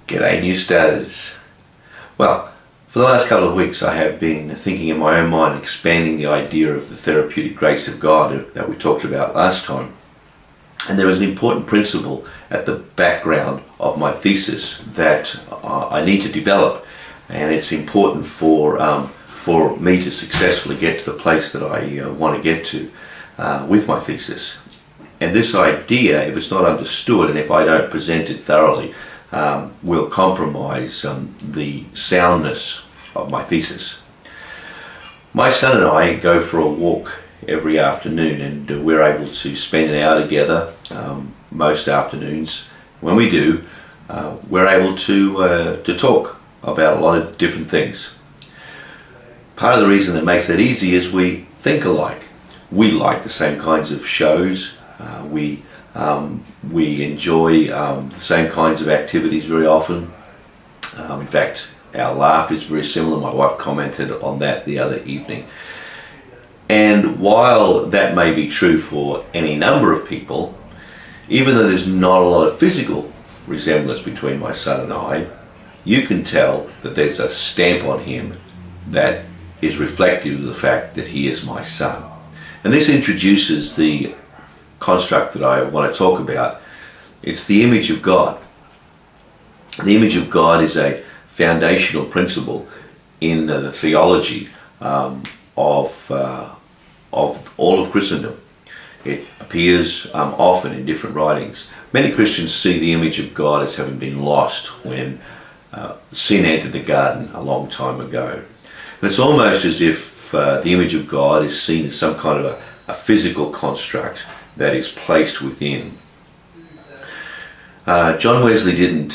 G'day new starters. Well, for the last couple of weeks I have been thinking in my own mind, expanding the idea of the therapeutic grace of God that we talked about last time. And there is an important principle at the background of my thesis that I need to develop, and it's important for me to successfully get to the place that I want to get to with my thesis. And this idea, if it's not understood and if I don't present it thoroughly, will compromise the soundness of my thesis. My son and I go for a walk every afternoon, and we're able to spend an hour together most afternoons. When we do, we're able to talk about a lot of different things. Part of the reason that makes that easy is we think alike. We like the same kinds of shows. We enjoy the same kinds of activities very often. In fact, our laugh is very similar. My wife commented on that the other evening. And while that may be true for any number of people, even though there's not a lot of physical resemblance between my son and I, you can tell that there's a stamp on him that is reflective of the fact that he is my son. And this introduces the construct that I want to talk about. It's the image of God. The image of God is a foundational principle in the theology of all of Christendom. It appears often in different writings. Many Christians see the image of God as having been lost when sin entered the garden a long time ago. And it's almost as if the image of God is seen as some kind of a physical construct that is placed within. John Wesley didn't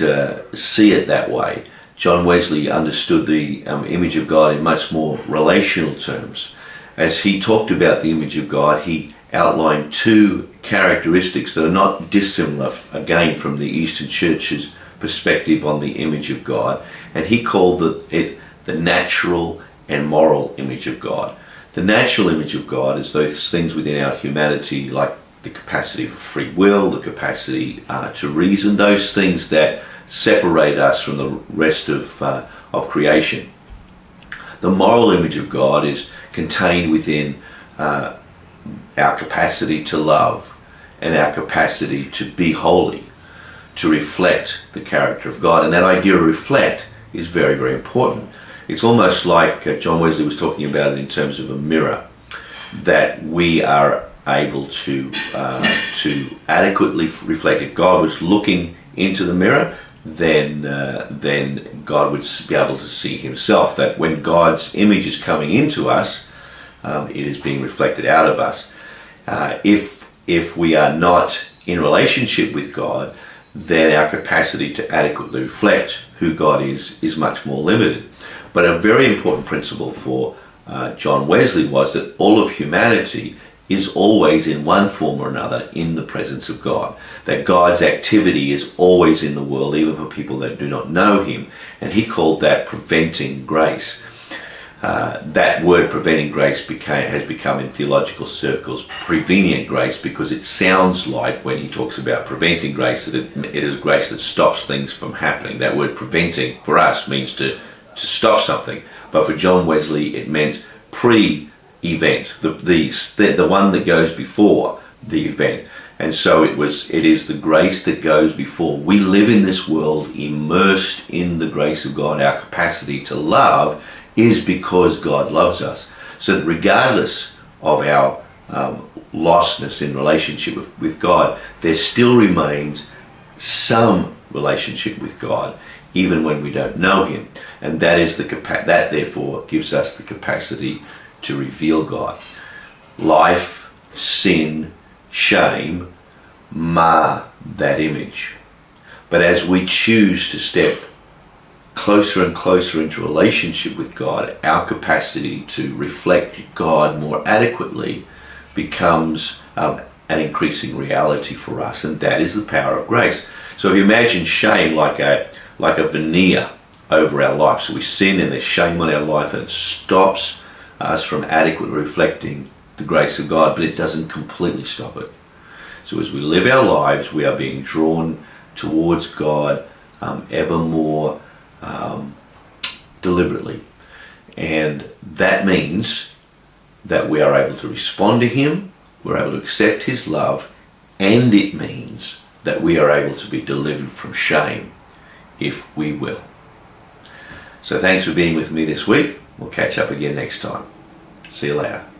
see it that way. John Wesley understood the image of God in much more relational terms. As he talked about the image of God, he outlined two characteristics that are not dissimilar, again, from the Eastern Church's perspective on the image of God, and he called it the natural and moral image of God. The natural image of God is those things within our humanity, like the capacity for free will, the capacity to reason, those things that separate us from the rest of creation. The moral image of God is contained within our capacity to love and our capacity to be holy, to reflect the character of God. And that idea of reflect is very, very important. It's almost like John Wesley was talking about it in terms of a mirror, that we are able to adequately reflect. If God was looking into the mirror, then God would be able to see himself. That when God's image is coming into us, it is being reflected out of us. If we are not in relationship with God, then our capacity to adequately reflect who God is much more limited. But a very important principle for John Wesley was that all of humanity is always in one form or another in the presence of God. That God's activity is always in the world, even for people that do not know him. And he called that preventing grace. That word preventing grace has become in theological circles prevenient grace, because it sounds like when he talks about preventing grace that it is grace that stops things from happening. That word preventing for us means to stop something, but for John Wesley it meant pre-event, the one that goes before the event. And so it is the grace that goes before. We live in this world immersed in the grace of God. Our capacity to love is because God loves us. So that regardless of our lostness in relationship with God, there still remains some relationship with God, even when we don't know him. And that is that therefore gives us the capacity to reveal God. Life, sin, shame mar that image. But as we choose to step closer and closer into relationship with God, our capacity to reflect God more adequately becomes an increasing reality for us, and that is the power of grace. So if you imagine shame like a veneer over our life. So we sin and there's shame on our life, and it stops us from adequately reflecting the grace of God, but it doesn't completely stop it. So as we live our lives, we are being drawn towards God ever more deliberately. And that means that we are able to respond to him, we're able to accept his love, and it means that we are able to be delivered from shame if we will. So thanks for being with me this week. We'll catch up again next time. See you later.